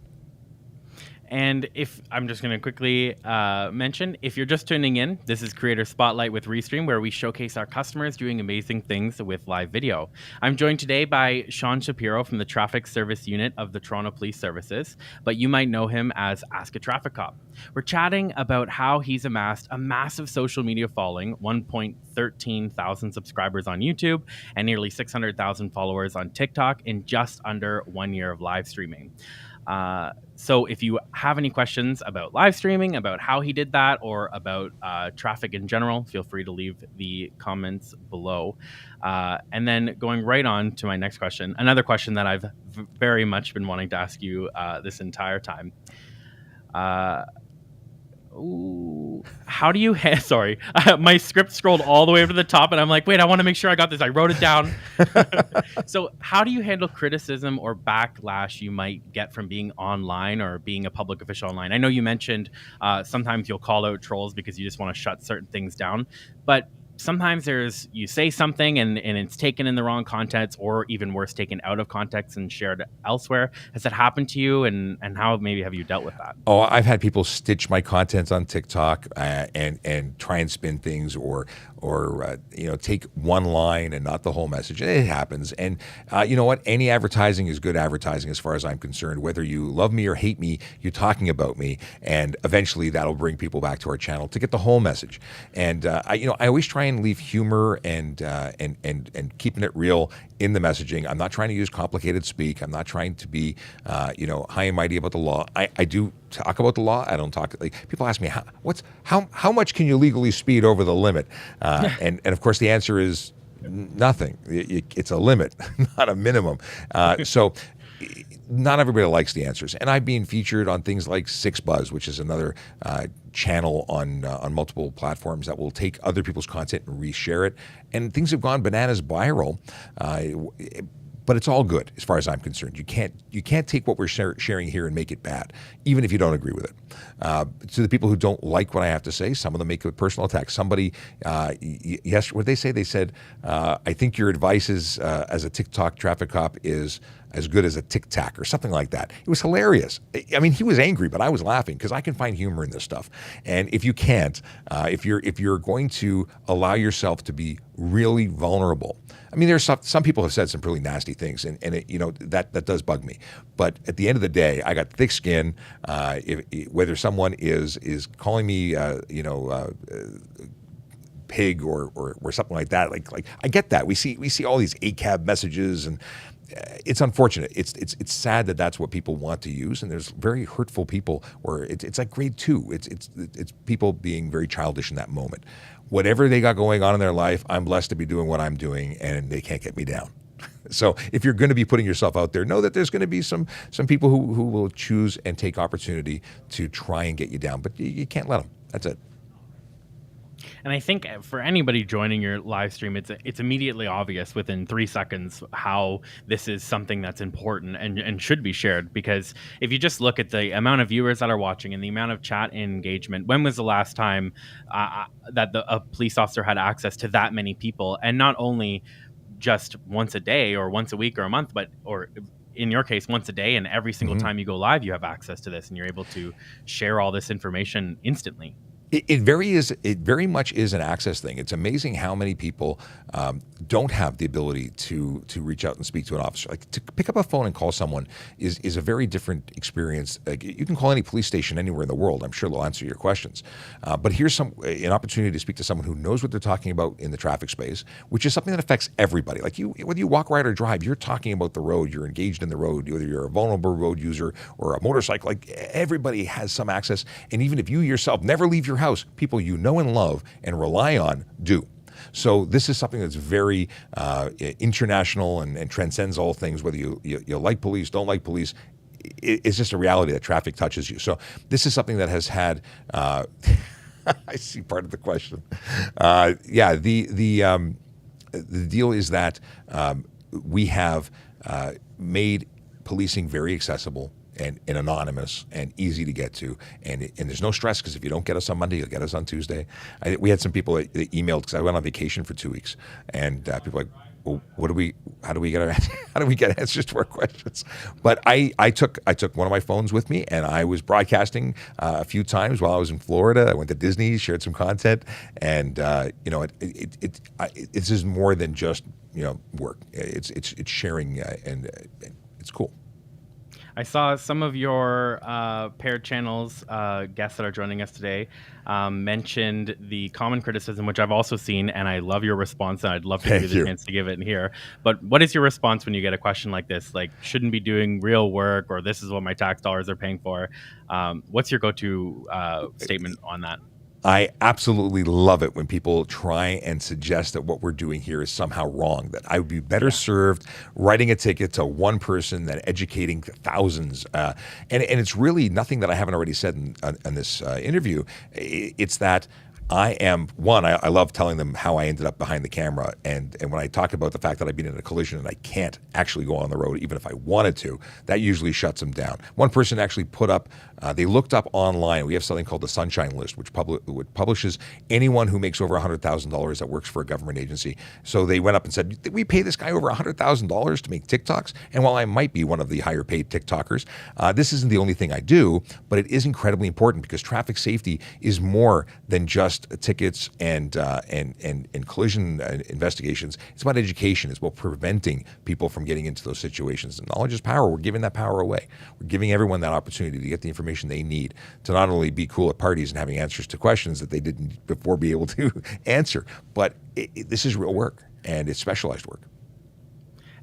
And if I'm just going to quickly mention, if you're just tuning in, this is Creator Spotlight with Restream, where we showcase our customers doing amazing things with live video. I'm joined today by Sean Shapiro from the Traffic Service Unit of the Toronto Police Services, but you might know him as Ask a Traffic Cop. We're chatting about how he's amassed a massive social media following, 1.13 thousand subscribers on YouTube, and nearly 600,000 followers on TikTok in just under 1 year of live streaming. So if you have any questions about live streaming, about how he did that, or about traffic in general, feel free to leave the comments below. And then going right on to my next question, another question that I've very much been wanting to ask you this entire time. How do you sorry, my script scrolled all the way to the top and I'm like, wait, I want to make sure I got this. I wrote it down. So how do you handle criticism or backlash you might get from being online or being a public official online? I know you mentioned sometimes you'll call out trolls because you just want to shut certain things down, but sometimes you say something and it's taken in the wrong context, or even worse, taken out of context and shared elsewhere. Has that happened to you, and how maybe have you dealt with that? Oh, I've had people stitch my content on TikTok and try and spin things, or take one line and not the whole message. It happens, and you know what? Any advertising is good advertising, as far as I'm concerned. Whether you love me or hate me, you're talking about me, and eventually that'll bring people back to our channel to get the whole message. And I always try and leave humor and keeping it real in the messaging. I'm not trying to use complicated speak. I'm not trying to be high and mighty about the law. I do talk about the law. I don't talk, like, people ask me how much can you legally speed over the limit, and of course the answer is nothing. It's a limit, not a minimum. So not everybody likes the answers, and I've been featured on things like Six Buzz, which is another channel on multiple platforms that will take other people's content and reshare it, and things have gone bananas viral. But it's all good as far as I'm concerned. You can't take what we're sharing here and make it bad, even if you don't agree with it. To the people who don't like what I have to say, some of them make a personal attack. Somebody, yes, what did they say? They said, I think your advice is, as a TikTok traffic cop, is as good as a Tic Tac, or something like that. It was hilarious. I mean, he was angry, but I was laughing because I can find humor in this stuff. And if you can't, if you're going to allow yourself to be really vulnerable, I mean, there's some people have said some really nasty things, and that does bug me. But at the end of the day, I got thick skin. Whether someone is calling me, pig or something like that, like I get that. We see all these ACAB messages, and it's unfortunate. It's sad that that's what people want to use, and there's very hurtful people where it's like grade 2. It's people being very childish in that moment. Whatever they got going on in their life, I'm blessed to be doing what I'm doing, and they can't get me down. So if you're going to be putting yourself out there, know that there's going to be some people who will choose and take opportunity to try and get you down, but you can't let them. That's it. And I think for anybody joining your live stream, it's immediately obvious within 3 seconds how this is something that's important and should be shared. Because if you just look at the amount of viewers that are watching and the amount of chat engagement, when was the last time that a police officer had access to that many people? And not only just once a day or once a week or a month, or in your case, once a day, and every single time you go live, you have access to this and you're able to share all this information instantly. It very much is an access thing. It's amazing how many people don't have the ability to reach out and speak to an officer. Like, to pick up a phone and call someone is a very different experience. Like, you can call any police station anywhere in the world. I'm sure they'll answer your questions. But here's an opportunity to speak to someone who knows what they're talking about in the traffic space, which is something that affects everybody. Like, whether you walk, ride, or drive, you're talking about the road. You're engaged in the road. Whether you're a vulnerable road user or a motorcycle, like, everybody has some access. And even if you yourself never leave your house, people you know and love and rely on do. So this is something that's very international and transcends all things, whether you like police, don't like police. It's just a reality that traffic touches you. So this is something that has had, I see part of the question. The deal is that we have made policing very accessible and anonymous and easy to get to, and there's no stress, because if you don't get us on Monday, you'll get us on Tuesday. We had some people that emailed, because I went on vacation for 2 weeks, and people were like, well, how do we get how do we get answers to our questions? But I took one of my phones with me, and I was broadcasting a few times while I was in Florida. I went to Disney, shared some content, and it's just more than just work. It's sharing, and it's cool. I saw some of your paired channels guests that are joining us today mentioned the common criticism, which I've also seen, and I love your response, and I'd love to give you Thank the you. chance to give it in here. But what is your response when you get a question like this, like shouldn't be doing real work, or this is what my tax dollars are paying for? What's your go-to statement on that? I absolutely love it when people try and suggest that what we're doing here is somehow wrong, that I would be better Yeah. served writing a ticket to one person than educating thousands. And it's really nothing that I haven't already said in this interview. It's that I am one. I love telling them how I ended up behind the camera, and when I talk about the fact that I've been in a collision and I can't actually go on the road, even if I wanted to, that usually shuts them down. One person actually put up. They looked up online. We have something called the Sunshine List, which publishes anyone who makes over $100,000 that works for a government agency. So they went up and said, "We pay this guy over $100,000 to make TikToks." And while I might be one of the higher paid TikTokers, this isn't the only thing I do, but it is incredibly important because traffic safety is more than just tickets and collision investigations. It's about education. It's about preventing people from getting into those situations. And knowledge is power. We're giving that power away. We're giving everyone that opportunity to get the information they need to not only be cool at parties and having answers to questions that they didn't before be able to answer, but this is real work, and it's specialized work.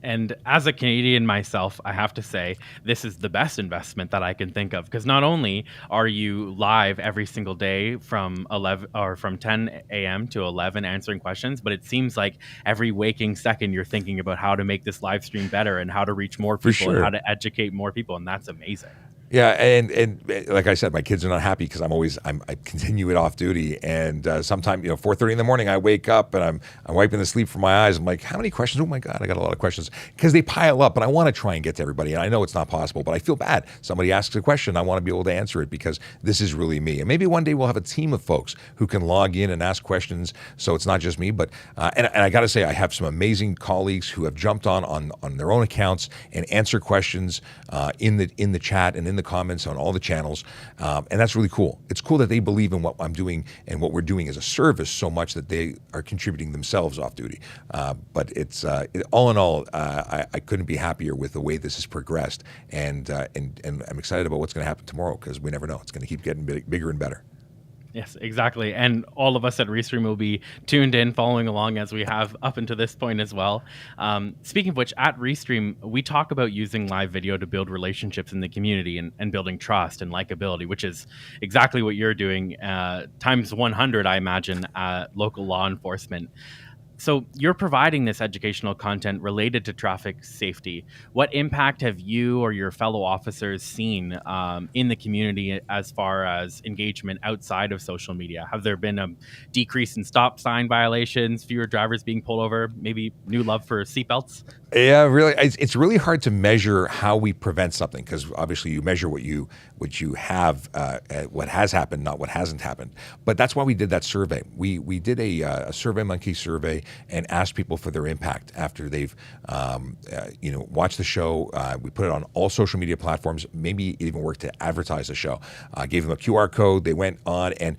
And as a Canadian myself, I have to say this is the best investment that I can think of, because not only are you live every single day from 11 or from 10 a.m. to 11 answering questions, but it seems like every waking second you're thinking about how to make this live stream better and how to reach more For people and sure. how to educate more people, and that's amazing. Yeah, and like I said, my kids are not happy because I continue it off duty, and sometime 4:30 in the morning I wake up and I'm wiping the sleep from my eyes. I'm like, how many questions? Oh my God, I got a lot of questions because they pile up, and I want to try and get to everybody, and I know it's not possible, but I feel bad. Somebody asks a question, I want to be able to answer it because this is really me. And maybe one day we'll have a team of folks who can log in and ask questions, so it's not just me. But and I got to say, I have some amazing colleagues who have jumped on their own accounts and answer questions in the chat and in the comments on all the channels, and that's really cool. It's cool that they believe in what I'm doing and what we're doing as a service so much that they are contributing themselves off duty. But it's all in all, I couldn't be happier with the way this has progressed, and I'm excited about what's going to happen tomorrow because we never know. It's going to keep getting bigger and better. Yes, exactly. And all of us at Restream will be tuned in, following along as we have up until this point as well. Speaking of which, at Restream, we talk about using live video to build relationships in the community and building trust and likability, which is exactly what you're doing, times 100, I imagine, local law enforcement. So you're providing this educational content related to traffic safety. What impact have you or your fellow officers seen in the community as far as engagement outside of social media? Have there been a decrease in stop sign violations, fewer drivers being pulled over, maybe new love for seatbelts? Yeah, really, it's really hard to measure how we prevent something because obviously you measure what you have, what has happened, not what hasn't happened. But that's why we did that survey. We did a Survey Monkey survey and asked people for their impact after they've watched the show. We put it on all social media platforms. Maybe it even worked to advertise the show. Gave them a QR code. They went on, and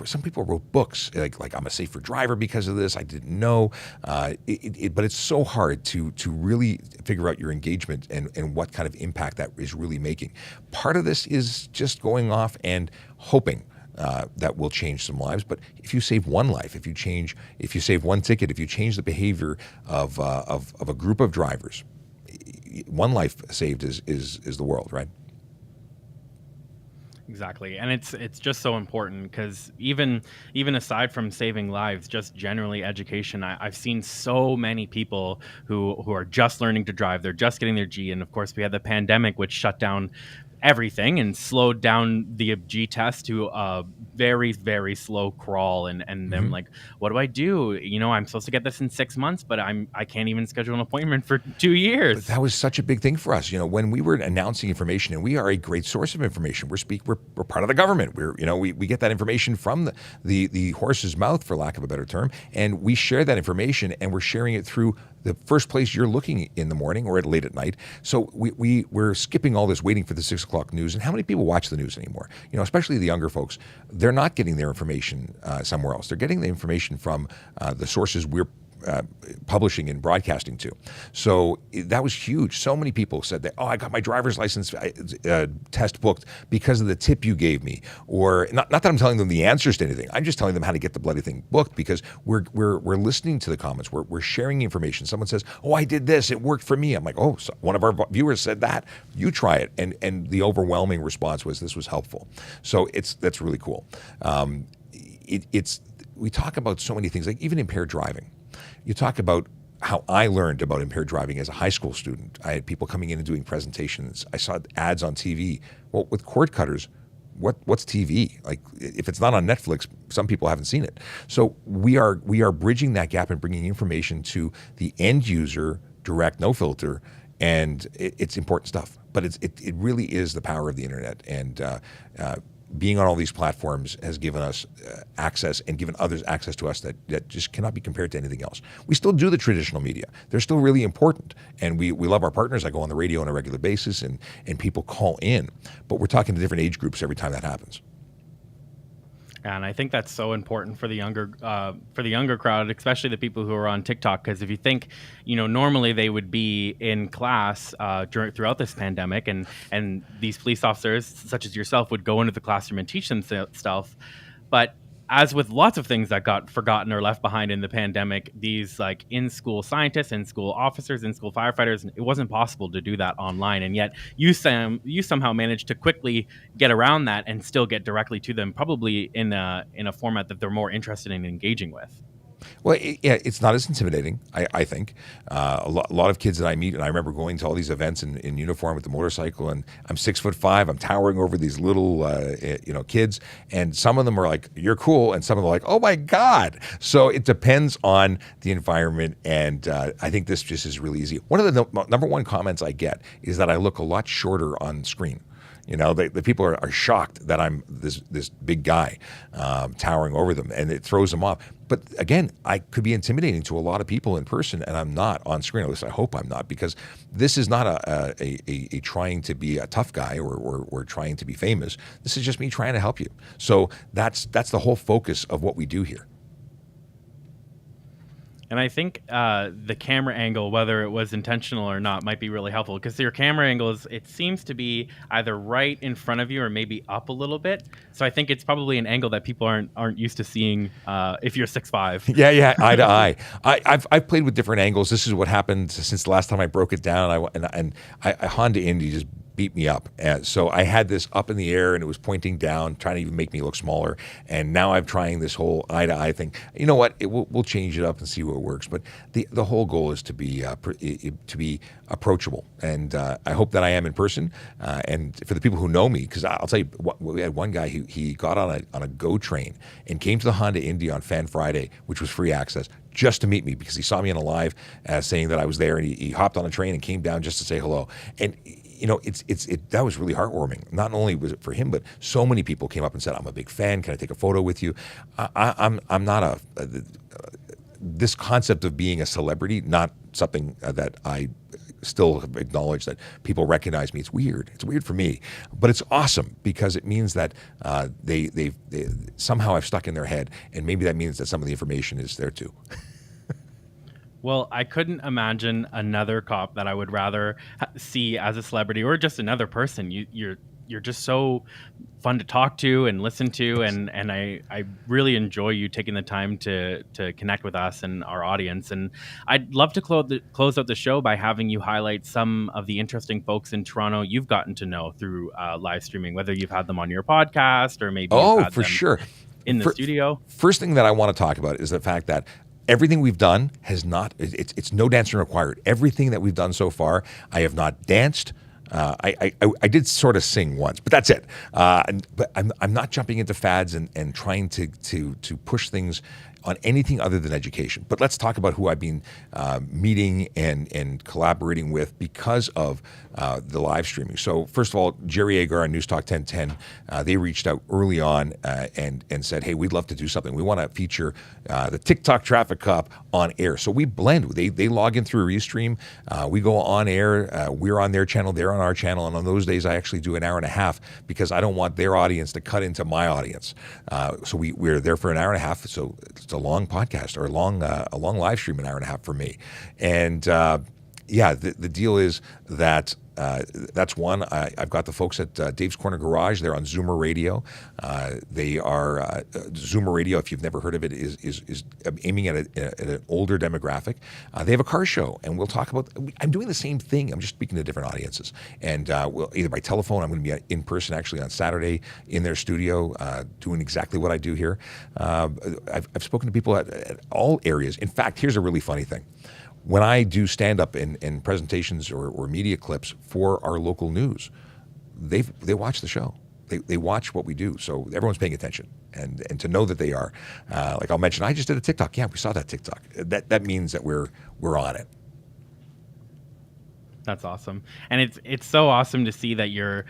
some people wrote books like I'm a safer driver because of this. I didn't know, but it's so hard to really figure out your engagement and what kind of impact that is really making. Part of this is just going off and hoping that will change some lives. But if you save one life, if you save one ticket, if you change the behavior of a group of drivers, one life saved is the world, right? Exactly. And it's just so important because even aside from saving lives, just generally education, I've seen so many people who are just learning to drive. They're just getting their G. And of course, we had the pandemic, which shut down everything and slowed down the G test to a very, very slow crawl. And I'm Mhm. like, what do I do? I'm supposed to get this in 6 months, but I can't even schedule an appointment for 2 years. That was such a big thing for us, when we were announcing information, and we are a great source of information. We're part of the government. We get that information from the horse's mouth, for lack of a better term, and we share that information, and we're sharing it through the first place you're looking in the morning or late at night. So we're skipping all this waiting for the 6 o'clock news. And how many people watch the news anymore? Especially the younger folks, they're not getting their information somewhere else. They're getting the information from the sources we're publishing and broadcasting to. So that was huge. So many people said that, I got my driver's license test booked because of the tip you gave me. Or not that I'm telling them the answers to anything. I'm just telling them how to get the bloody thing booked, because we're listening to the comments. We're sharing information. Someone says, I did this. It worked for me. I'm like, so one of our viewers said that. You try it. And the overwhelming response was this was helpful. So that's really cool. We talk about so many things, like even impaired driving. You talk about how I learned about impaired driving as a high school student. I had people coming in and doing presentations. I saw ads on TV. Well, with cord cutters, what's TV? Like, if it's not on Netflix, some people haven't seen it. So we are bridging that gap and bringing information to the end user, direct, no filter, and it's important stuff. But it really is the power of the internet, and being on all these platforms has given us access and given others access to us that just cannot be compared to anything else. We still do the traditional media. They're still really important. And we love our partners. I go on the radio on a regular basis, and people call in. But we're talking to different age groups every time that happens. And I think that's so important for the younger crowd, especially the people who are on TikTok. Because if you think, normally they would be in class throughout this pandemic, and these police officers, such as yourself, would go into the classroom and teach them stuff. But as with lots of things that got forgotten or left behind in the pandemic, these like in-school scientists, in-school officers, in-school firefighters, it wasn't possible to do that online. And yet you somehow managed to quickly get around that and still get directly to them, probably in a format that they're more interested in engaging with. Well, it's not as intimidating, I think. A lot of kids that I meet, and I remember going to all these events in uniform with the motorcycle, and I'm 6'5", I'm towering over these little, kids, and some of them are like, "You're cool," and some of them are like, "Oh my God!" So it depends on the environment, and I think this just is really easy. One of the number one comments I get is that I look a lot shorter on screen. The people are shocked that I'm this big guy towering over them, and it throws them off. But again, I could be intimidating to a lot of people in person, and I'm not on screen. At least I hope I'm not, because this is not a trying to be a tough guy or trying to be famous. This is just me trying to help you. So that's the whole focus of what we do here. And I think the camera angle, whether it was intentional or not, might be really helpful, because your camera angle it seems to be either right in front of you or maybe up a little bit. So I think it's probably an angle that people aren't used to seeing if you're 6'5". Yeah, eye to eye. I've played with different angles. This is what happened since the last time I broke it down. I Honda Indy just beat me up. So I had this up in the air, and it was pointing down, trying to even make me look smaller. And now I'm trying this whole eye to eye thing. You know what? We'll change it up and see what works. But the whole goal is to be approachable. And I hope that I am in person. And for the people who know me, because I'll tell you, we had one guy who he got on a GO train and came to the Honda Indy on Fan Friday, which was free access, just to meet me, because he saw me on a live saying that I was there, and he hopped on a train and came down just to say hello. And that was really heartwarming. Not only was it for him, but so many people came up and said, "I'm a big fan. Can I take a photo with you?" I'm not this concept of being a celebrity, not something that I still acknowledge that people recognize me. It's weird. It's weird for me, but it's awesome, because it means that they somehow I've stuck in their head, and maybe that means that some of the information is there too. Well, I couldn't imagine another cop that I would rather see as a celebrity, or just another person. You're just so fun to talk to and listen to, and I really enjoy you taking the time to connect with us and our audience. And I'd love to close out the show by having you highlight some of the interesting folks in Toronto you've gotten to know through live streaming, whether you've had them on your podcast or maybe you've had for them sure in the studio. First thing that I want to talk about is the fact that everything we've done it's no dancing required. Everything that we've done so far, I have not danced, I did sort of sing once, but that's it. But I'm not jumping into fads and trying to push things on anything other than education. But let's talk about who I've been meeting and collaborating with because of the live streaming. So first of all, Jerry Agar on News Talk 1010, they reached out early on and said, hey, we'd love to do something. We want to feature the TikTok traffic cop on air. So we blend. They log in through Restream. We go on air. We're on their channel. They're on our channel. And on those days, I actually do an hour and a half because I don't want their audience to cut into my audience. So we're there for an hour and a half. So it's a long podcast or a long live stream, an hour and a half for me. And yeah, the deal is that that's one. I've got the folks at Dave's Corner Garage. They're on Zoomer Radio. They are Zoomer Radio. If you've never heard of it, is aiming at an older demographic. They have a car show, and we'll talk about. I'm doing the same thing. I'm just speaking to different audiences, and we'll either by telephone. I'm going to be in person actually on Saturday in their studio, doing exactly what I do here. I've spoken to people at all areas. In fact, here's a really funny thing. When I do stand-up and presentations or media clips for our local news, they watch the show. They watch what we do, so everyone's paying attention. And to know that they are, like I'll mention, I just did a TikTok. Yeah, we saw that TikTok. That means that we're on it. That's awesome, and it's so awesome to see that you're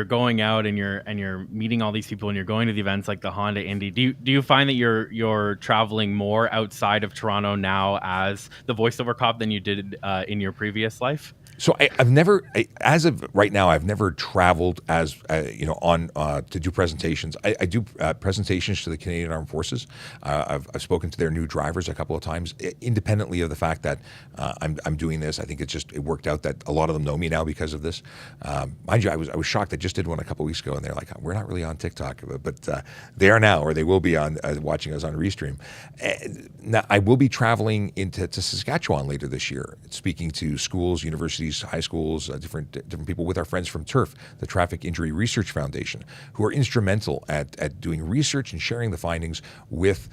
going out and you're meeting all these people and you're going to the events like the Honda Indy. Do you find that you're traveling more outside of Toronto now as the voiceover cop than you did in your previous life? So I've never, as of right now, I've never traveled as on to do presentations. I do presentations to the Canadian Armed Forces. I've spoken to their new drivers a couple of times, independently of the fact that I'm doing this. I think it worked out that a lot of them know me now because of this. Mind you, I was shocked. I just did one a couple of weeks ago, and they're like, "We're not really on TikTok, but they are now, or they will be on watching us on Restream." Now I will be traveling to Saskatchewan later this year, speaking to schools, universities, high schools, different people with our friends from TIRF, the Traffic Injury Research Foundation, who are instrumental at doing research and sharing the findings with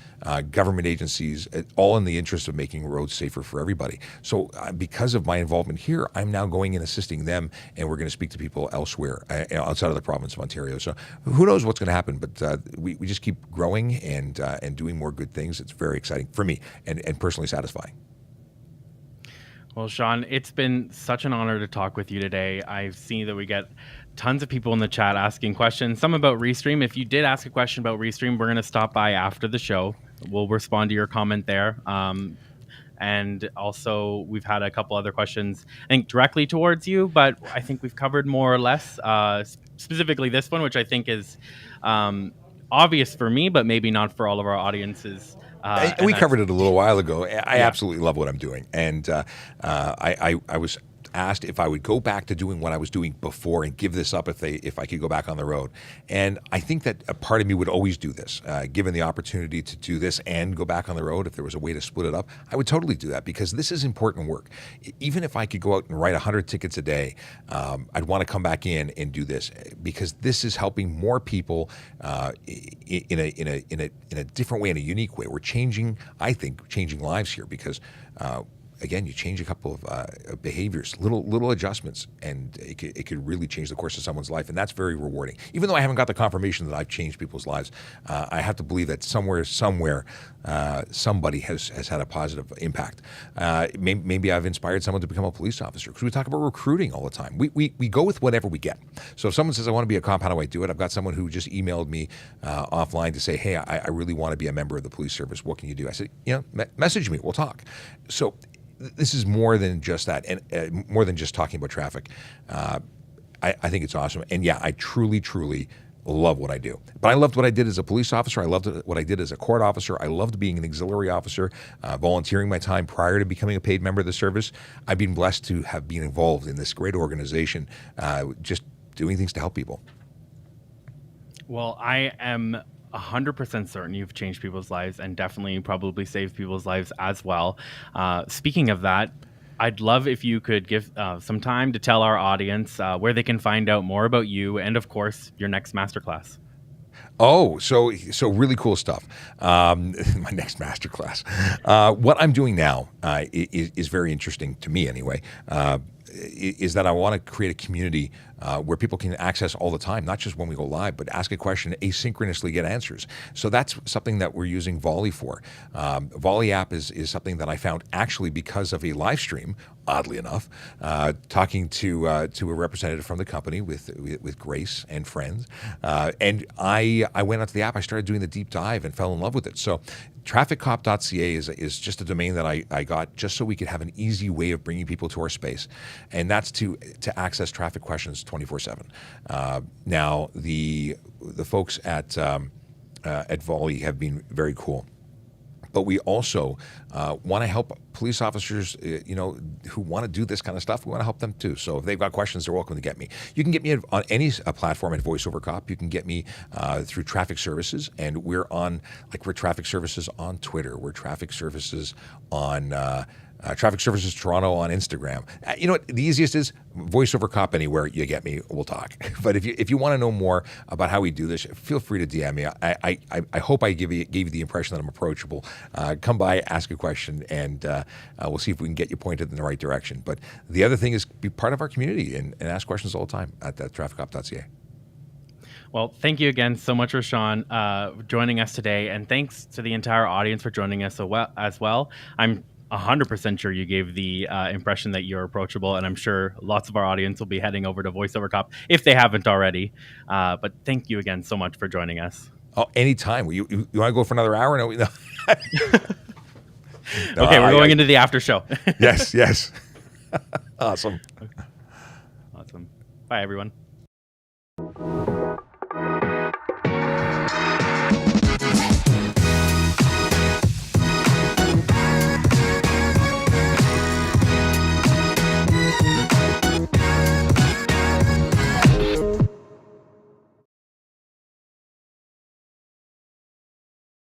government agencies, all in the interest of making roads safer for everybody. So because of my involvement here, I'm now going and assisting them, and we're going to speak to people elsewhere outside of the province of Ontario. So who knows what's going to happen, but we just keep growing and doing more good things. It's very exciting for me and personally satisfying. Well, Sean, it's been such an honor to talk with you today. I've seen that we get tons of people in the chat asking questions, some about Restream. If you did ask a question about Restream, we're going to stop by after the show. We'll respond to your comment there. And also, we've had a couple other questions, I think, directly towards you, but I think we've covered more or less, specifically this one, which I think is obvious for me, but maybe not for all of our audiences. We covered it a little while ago. I absolutely love what I'm doing. And I was asked if I would go back to doing what I was doing before and give this up if I could go back on the road. And I think that a part of me would always do this. Given the opportunity to do this and go back on the road, if there was a way to split it up, I would totally do that because this is important work. Even if I could go out and write 100 tickets a day, I'd want to come back in and do this because this is helping more people in a different way, in a unique way. We're changing lives here because again, you change a couple of behaviors, little adjustments, and it could really change the course of someone's life, and that's very rewarding. Even though I haven't got the confirmation that I've changed people's lives, I have to believe that somewhere, somebody has had a positive impact. Maybe I've inspired someone to become a police officer, because we talk about recruiting all the time. We go with whatever we get. So if someone says, I want to be a cop, how do I do it? I've got someone who just emailed me offline to say, hey, I really want to be a member of the police service. What can you do? I said, message me. We'll talk. So this is more than just that, and more than just talking about traffic. I think it's awesome. And yeah, I truly love what I do. But I loved what I did as a police officer. I loved what I did as a court officer. I loved being an auxiliary officer, volunteering my time prior to becoming a paid member of the service. I've been blessed to have been involved in this great organization, just doing things to help people. Well, I am 100% certain you've changed people's lives, and definitely probably saved people's lives as well. Speaking of that, I'd love if you could give some time to tell our audience where they can find out more about you and, of course, your next masterclass. Oh, so really cool stuff. My next masterclass. What I'm doing now is very interesting to me anyway. is that I want to create a community where people can access all the time, not just when we go live, but ask a question, asynchronously get answers. So that's something that we're using Volley for. Volley app is something that I found actually because of a live stream, oddly enough, talking to a representative from the company with Grace and friends. And I went onto the app, I started doing the deep dive and fell in love with it. So trafficcop.ca is just a domain that I got just so we could have an easy way of bringing people to our space. And that's to access traffic questions 24/7. Now, the folks at Volley have been very cool. But we also want to help police officers, who want to do this kind of stuff. We want to help them too. So if they've got questions, they're welcome to get me. You can get me on any platform at VoiceOver Cop. You can get me through Traffic Services, and we're Traffic Services on Twitter. We're Traffic Services on Traffic Services Toronto on Instagram. You know what? The easiest is VoiceOver Cop anywhere you get me. We'll talk. But if you want to know more about how we do this, feel free to DM me. I hope I gave you the impression that I'm approachable. Come by, ask a question, and we'll see if we can get you pointed in the right direction. But the other thing is be part of our community and ask questions all the time at trafficcop.ca. Well, thank you again so much, Rashawn, joining us today, and thanks to the entire audience for joining us as well. I'm 100% sure you gave the impression that you're approachable, and I'm sure lots of our audience will be heading over to VoiceOver Cop if they haven't already. But thank you again so much for joining us. Oh, anytime. You want to go for another hour? No. No, okay, we're going into the after show. Yes. Awesome. Awesome. Bye, everyone.